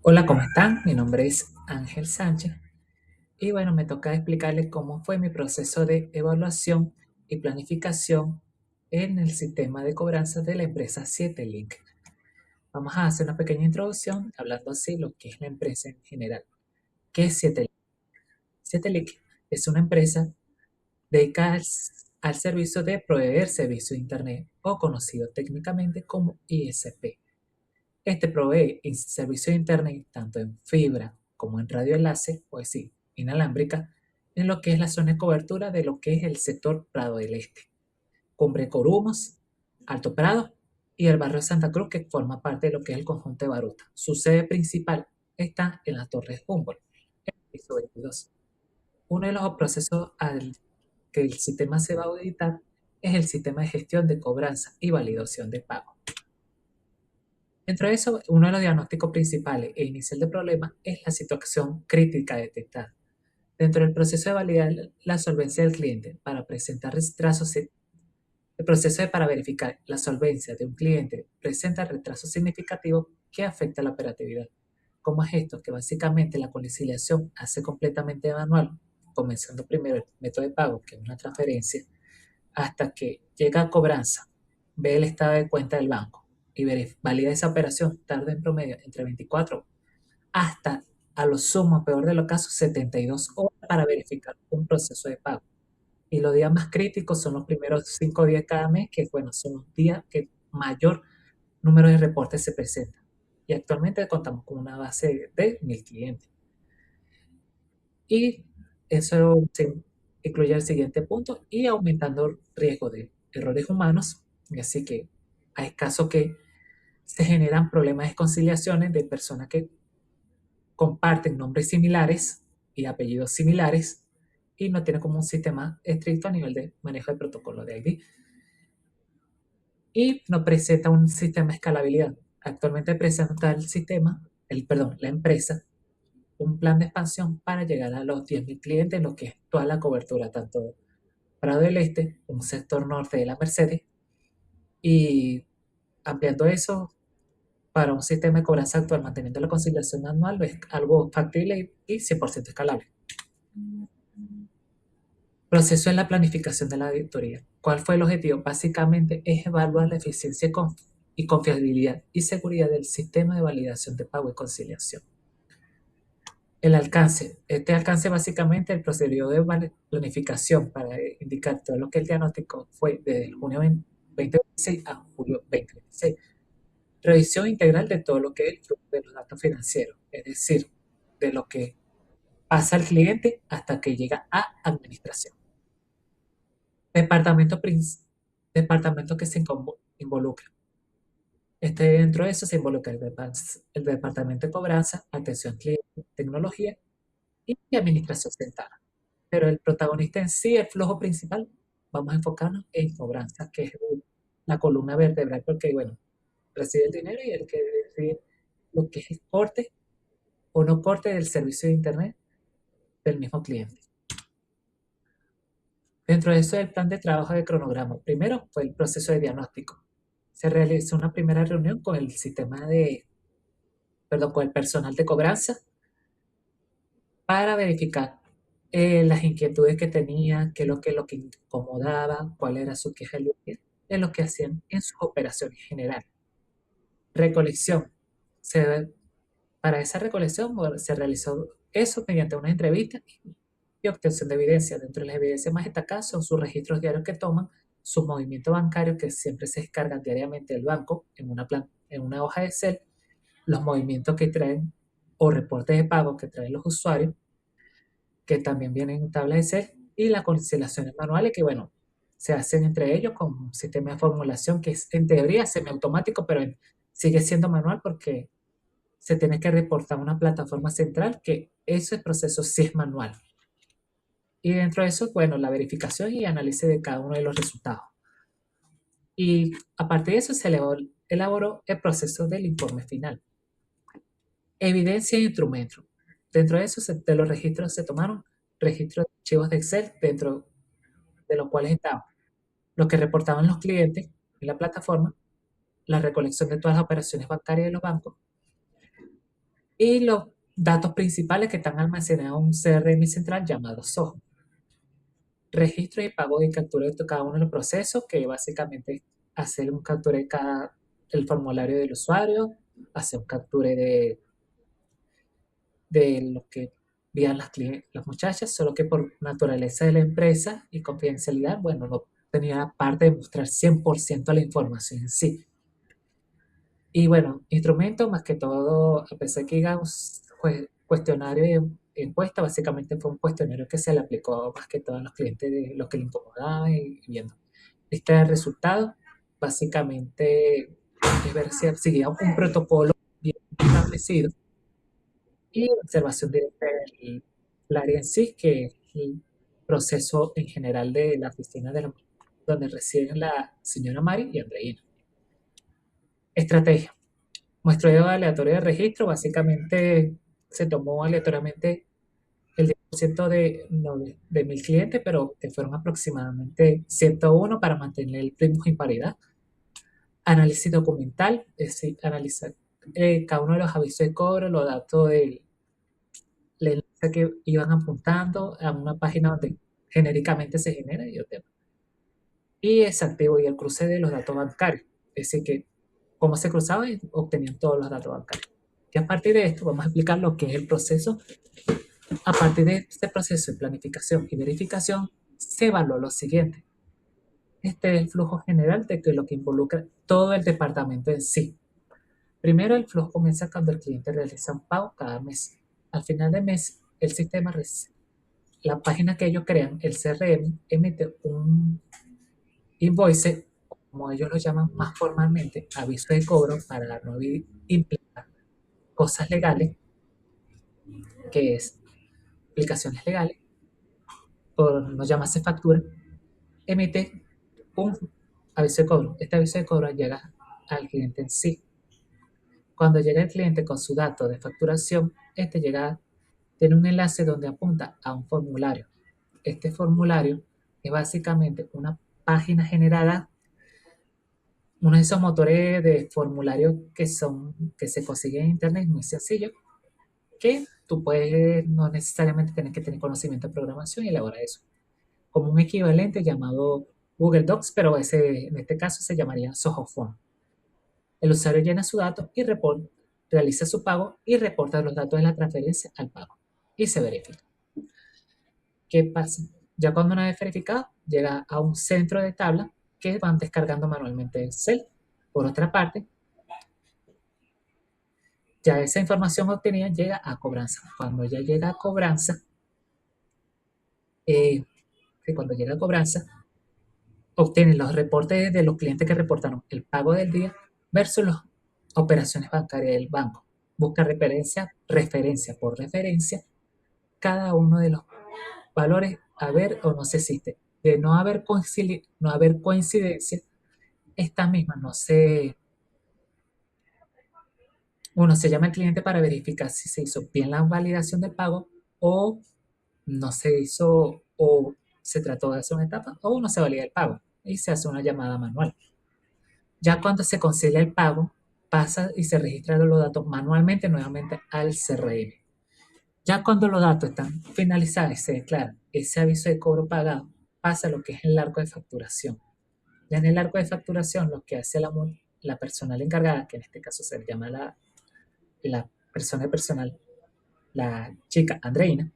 Hola, ¿cómo están? Mi nombre es Ángel Sánchez y bueno, me toca explicarles cómo fue mi proceso de evaluación y planificación en el sistema de cobranza de la empresa 7Link. Vamos a hacer una pequeña introducción hablando así lo que es la empresa en general. ¿Qué es 7Link? 7Link es una empresa dedicada al servicio de proveer servicio de Internet o conocido técnicamente como ISP. Este provee servicio de Internet tanto en fibra como en radioenlace, o decir, inalámbrica, en lo que es la zona de cobertura de lo que es el sector Prado del Este, Cumbre Corumos, Alto Prado y el barrio Santa Cruz, que forma parte de lo que es el conjunto de Baruta. Su sede principal está en la Torre Humboldt, en el piso 22. Uno de los procesos al que el sistema se va a auditar es el sistema de gestión de cobranza y validación de pago. Dentro de eso, uno de los diagnósticos principales e inicial del problema es la situación crítica detectada. Dentro del proceso de validar la solvencia del cliente para presentar retrasos, el proceso de para verificar la solvencia de un cliente presenta retrasos significativos que afectan la operatividad. ¿Cómo es esto? Que básicamente la conciliación hace completamente manual, comenzando primero el método de pago, que es una transferencia, hasta que llega a cobranza, ve el estado de cuenta del banco y valida esa operación, tarda en promedio entre 24 hasta a lo sumo, peor de los casos, 72 horas para verificar un proceso de pago. Y los días más críticos son los primeros 5 días cada mes, que bueno, son los días que mayor número de reportes se presentan. Y actualmente contamos con una base de 1000 clientes. Y eso incluye el siguiente punto y aumentando riesgo de errores humanos. Y así que hay casos que se generan problemas de conciliaciones de personas que comparten nombres similares y apellidos similares y no tienen como un sistema estricto a nivel de manejo de protocolo de ID y no presenta un sistema de escalabilidad. Actualmente presenta el sistema, la empresa, un plan de expansión para llegar a los 10.000 clientes, lo que es toda la cobertura, tanto Prado del Este, un sector norte de la Mercedes, y ampliando eso para un sistema de cobranza actual, manteniendo la conciliación anual, es algo factible y 100% escalable. Proceso en la planificación de la auditoría. ¿Cuál fue el objetivo? Básicamente es evaluar la eficiencia y confiabilidad y seguridad del sistema de validación de pago y conciliación. El alcance. Este alcance básicamente el procedimiento de planificación para indicar todo lo que el diagnóstico fue desde junio 2026 a julio 2026. Revisión integral de todo lo que es el flujo de los datos financieros, es decir, de lo que pasa al cliente hasta que llega a administración. Departamento, departamento que se involucra. Dentro de eso se involucra el departamento de cobranza, atención al cliente, tecnología y administración central. Pero el protagonista en sí, el flujo principal, vamos a enfocarnos en cobranza, que es la columna vertebral, porque, bueno, recibe el dinero y el que decide lo que es corte o no corte del servicio de Internet del mismo cliente. Dentro de eso, el plan de trabajo de cronograma. Primero fue el proceso de diagnóstico. Se realizó una primera reunión con el con el personal de cobranza para verificar las inquietudes que tenían, qué es lo que incomodaba, cuál era su queja de lo que hacían en sus operaciones generales. Recolección. Se, para esa recolección bueno, se realizó eso mediante una entrevista y obtención de evidencia. Dentro de las evidencias más destacadas son sus registros diarios que toman, sus movimientos bancarios que siempre se descargan diariamente del banco en una hoja de Excel, los movimientos que traen o reportes de pago que traen los usuarios, que también vienen en tabla de Excel, y las conciliaciones manuales que, bueno, se hacen entre ellos con un sistema de formulación que es en teoría semiautomático, pero sigue siendo manual porque se tiene que reportar a una plataforma central que ese proceso sí es manual. Y dentro de eso, bueno, la verificación y análisis de cada uno de los resultados. Y aparte de eso, se elaboró el proceso del informe final. Evidencia y instrumentos. Dentro de eso, de los registros se tomaron registros de archivos de Excel, dentro de los cuales estaban lo que reportaban los clientes en la plataforma, la recolección de todas las operaciones bancarias de los bancos, y los datos principales que están almacenados en un CRM central llamado SOHO. Registro y pago y captura de cada uno de los procesos, que básicamente es hacer un captura de el formulario del usuario, hacer un captura de lo que vean las muchachas, solo que por naturaleza de la empresa y confidencialidad, bueno, no tenía la parte de mostrar 100% la información en sí. Y bueno, instrumento más que todo, a pesar que digamos, cuestionario y encuesta, básicamente fue un cuestionario que se le aplicó más que todo a los clientes de lo que le incomodaba y viendo. Lista de resultados, básicamente es ver si seguía un protocolo bien establecido y observación directa del área en sí, que es el proceso en general de la oficina donde residen la señora Mari y Andreina. Estrategia. Muestreo aleatorio de registro, básicamente se tomó aleatoriamente el 10% de 1000 clientes, pero que fueron aproximadamente 101 para mantener el ritmo y paridad. Análisis documental, es decir, analizar cada uno de los avisos de cobro, los datos del enlace que iban apuntando a una página donde genéricamente se genera y desactivo y el cruce de los datos bancarios, es decir, que cómo se cruzaban y obtenían todos los datos bancarios. Y a partir de esto vamos a explicar lo que es el proceso. A partir de este proceso de planificación y verificación, se evaluó lo siguiente. Este es el flujo general de que lo que involucra todo el departamento en sí. Primero, el flujo comienza cuando el cliente realiza un pago cada mes. Al final del mes, el sistema, la página que ellos crean, el CRM, emite un invoice, como ellos lo llaman más formalmente, aviso de cobro para no implicar cosas legales, que es aplicaciones legales, por no llamarse factura, emite un aviso de cobro. Este aviso de cobro llega al cliente en sí. Cuando llega el cliente con su dato de facturación, este tiene un enlace donde apunta a un formulario. Este formulario es básicamente una página generada, uno de esos motores de formulario que se consiguen en internet, muy sencillo, que tú puedes no necesariamente tener que tener conocimiento de programación y elaborar eso. Como un equivalente llamado Google Docs, pero en este caso se llamaría Zoho Form. El usuario llena su dato y realiza su pago y reporta los datos de la transferencia al pago y se verifica. ¿Qué pasa? Ya cuando una vez verificado, llega a un centro de tabla que van descargando manualmente Excel. Por otra parte, ya esa información obtenida llega a cobranza. Cuando ya llega a cobranza, eh, cuando llega a cobranza, obtienen los reportes de los clientes que reportaron el pago del día versus las operaciones bancarias del banco. Busca referencia por referencia, cada uno de los valores a ver o no se existe. De no haber coincidencia, esta misma uno se llama al cliente para verificar si se hizo bien la validación del pago o no se hizo o se trató de hacer una etapa o no se valida el pago y se hace una llamada manual. Ya cuando se concilia el pago, pasa y se registran los datos manualmente nuevamente al CRM. Ya cuando los datos están finalizados y se declara ese aviso de cobro pagado, pasa lo que es el arco de facturación. Ya en el arco de facturación, lo que hace la personal encargada, que en este caso se le llama la persona personal, la chica Andreina,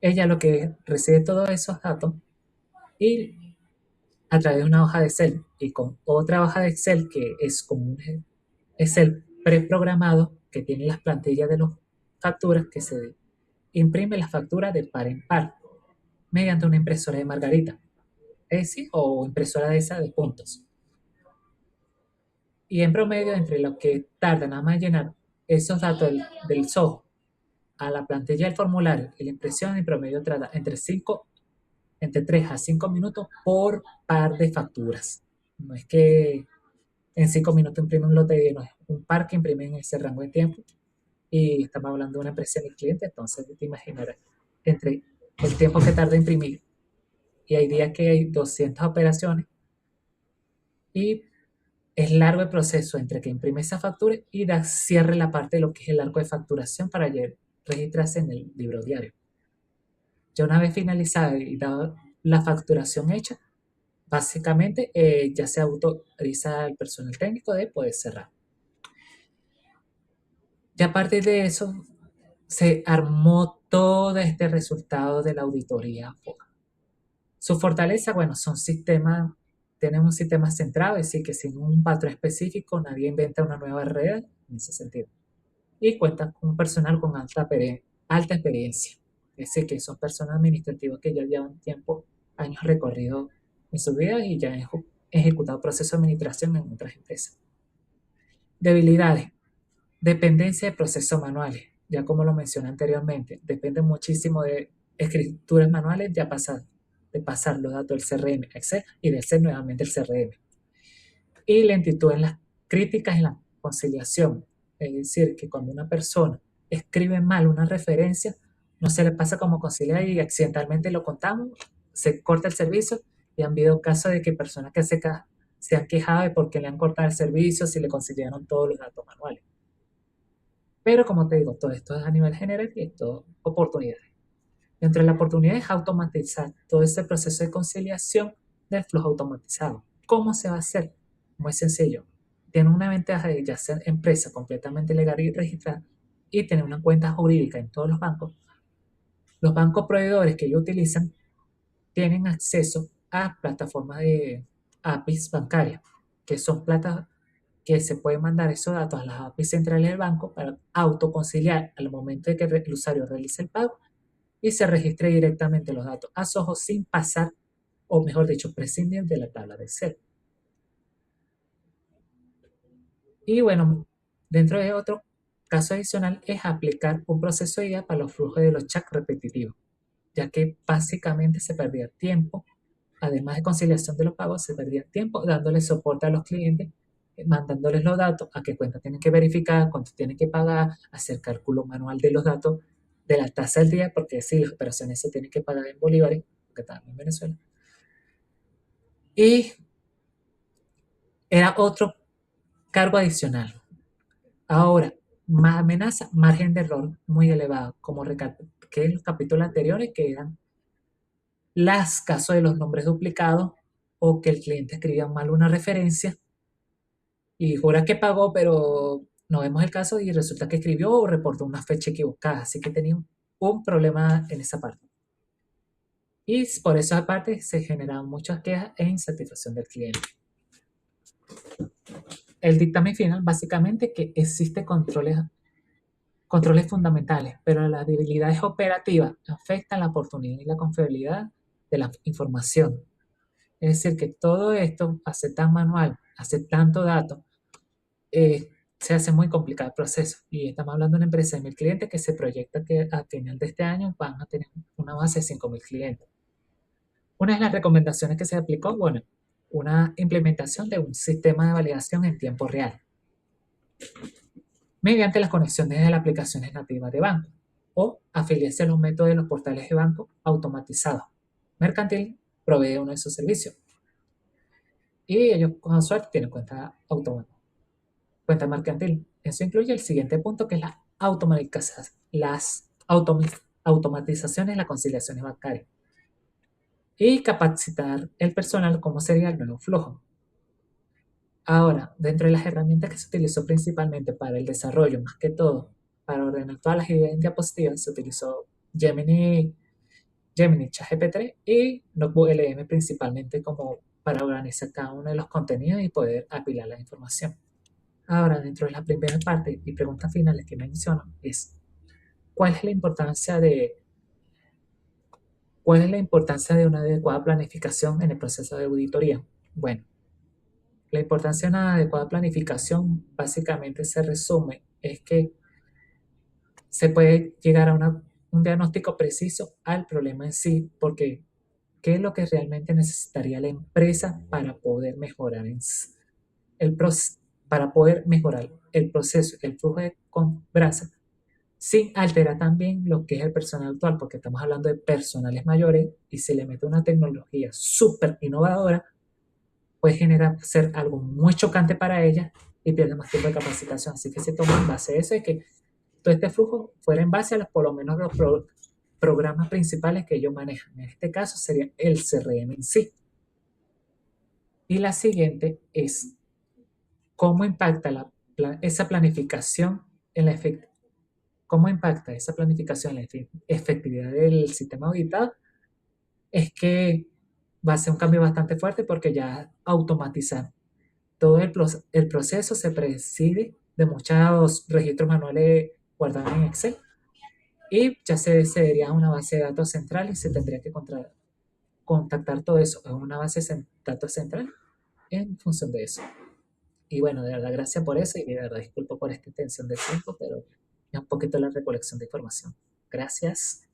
ella lo que recibe todos esos datos y a través de una hoja de Excel y con otra hoja de Excel que es como un Excel preprogramado que tiene las plantillas de las facturas que se imprime las facturas de par en par mediante una impresora de margarita, es decir, o impresora de esa de puntos. Y en promedio, entre lo que tarda nada más llenar esos datos del SOHO a la plantilla del formulario y la impresión, en promedio trata entre 3 a 5 minutos por par de facturas. No es que en 5 minutos imprime un lote de no, es un par que imprime en ese rango de tiempo. Y estamos hablando de una impresión del cliente, entonces te imaginarás entre el tiempo que tarda en imprimir y hay días que hay 200 operaciones y es largo el proceso entre que imprime esa factura y da cierre la parte de lo que es el arco de facturación para registrarse en el libro diario. Ya una vez finalizada y dada la facturación hecha, básicamente ya se autoriza al personal técnico de poder cerrar. Ya a partir de eso se armó todo este resultado de la auditoría FOA. Su fortaleza, bueno, son sistemas, tienen un sistema centrado, es decir, que sin un patrón específico nadie inventa una nueva red en ese sentido. Y cuenta con un personal con alta experiencia, es decir, que son personas administrativas que ya llevan tiempo, años recorridos en su vida y ya han ejecutado procesos de administración en otras empresas. Debilidades, dependencia de procesos manuales, ya como lo mencioné anteriormente, depende muchísimo de escrituras manuales de pasar los datos del CRM a Excel y de hacer nuevamente el CRM. Y lentitud en las críticas y la conciliación, es decir, que cuando una persona escribe mal una referencia, no se le pasa como conciliar y accidentalmente lo contamos, se corta el servicio y han habido casos de que personas que se han quejado de por qué le han cortado el servicio si le conciliaron todos los datos manuales. Pero como te digo, todo esto es a nivel general y esto oportunidades. Entre las oportunidades es automatizar todo ese proceso de conciliación del flujo automatizado. ¿Cómo se va a hacer? Muy sencillo. Tiene una ventaja de ya ser empresa completamente legal y registrada y tener una cuenta jurídica en todos los bancos. Los bancos proveedores que ellos utilizan tienen acceso a plataformas de APIs bancarias, que son plataformas que se pueden mandar esos datos a las APIs centrales del banco para autoconciliar al momento de que el usuario realice el pago y se registre directamente los datos a su ojo sin pasar, o mejor dicho, prescindir de la tabla de Excel. Y bueno, dentro de otro caso adicional es aplicar un proceso de guía para los flujos de los chats repetitivos, ya que básicamente se perdía tiempo, además de conciliación de los pagos, se perdía tiempo dándole soporte a los clientes, mandándoles los datos, a qué cuenta tienen que verificar, cuánto tienen que pagar, hacer cálculo manual de los datos de la tasa del día, porque sí, las operaciones se tienen que pagar en bolívares, porque también en Venezuela. Y era otro cargo adicional. Ahora, más amenaza, margen de error muy elevado, como que en los capítulos anteriores, que eran las casos de los nombres duplicados o que el cliente escribía mal una referencia y jura que pagó, pero no vemos el caso y resulta que escribió o reportó una fecha equivocada. Así que tenía un problema en esa parte. Y por esa parte se generaban muchas quejas e insatisfacción del cliente. El dictamen final, básicamente, que existe controles fundamentales, pero las debilidades operativas afectan la oportunidad y la confiabilidad de la información. Es decir, que todo esto, hace tan manual, hace tanto dato, se hace muy complicado el proceso. Y estamos hablando de una empresa de 1.000 clientes que se proyecta que a final de este año van a tener una base de 5.000 clientes. Una de las recomendaciones que se aplicó, bueno, una implementación de un sistema de validación en tiempo real mediante las conexiones de las aplicaciones nativas de banco o afiliarse a los métodos de los portales de banco automatizados. Mercantil provee uno de sus servicios y ellos con suerte tienen cuenta mercantil. Eso incluye el siguiente punto que es las automatizaciones, las conciliaciones bancarias y capacitar el personal como sería el nuevo flujo. Ahora, dentro de las herramientas que se utilizó principalmente para el desarrollo, más que todo, para ordenar todas las ideas en diapositivas, se utilizó Gemini ChatGPT y Notebook LM principalmente como para organizar cada uno de los contenidos y poder apilar la información. Ahora, dentro de la primera parte y preguntas finales que menciono es ¿cuál es la importancia de una adecuada planificación en el proceso de auditoría? Bueno, la importancia de una adecuada planificación básicamente se resume es que se puede llegar a un diagnóstico preciso al problema en sí, porque ¿qué es lo que realmente necesitaría la empresa para poder mejorar el para poder mejorar el proceso, el flujo de cobranza, sin alterar también lo que es el personal actual, porque estamos hablando de personales mayores y se le mete una tecnología súper innovadora, puede generar ser algo muy chocante para ella y pierde más tiempo de capacitación. Así que se toma en base a eso y que todo este flujo fuera en base a por lo menos los programas principales que ellos manejan. En este caso sería el CRM en sí. Y la siguiente es cómo impacta esa planificación en la cómo impacta esa planificación en la efectividad del sistema auditado. Es que va a ser un cambio bastante fuerte porque ya automatizar todo el proceso se prescinde de muchos registros manuales guardados en Excel y ya se vería una base de datos central y se tendría que contactar todo eso en una base de datos central en función de eso. Y bueno, de verdad, gracias por eso y de verdad, disculpo por esta intención de tiempo, pero es un poquito la recolección de información. Gracias.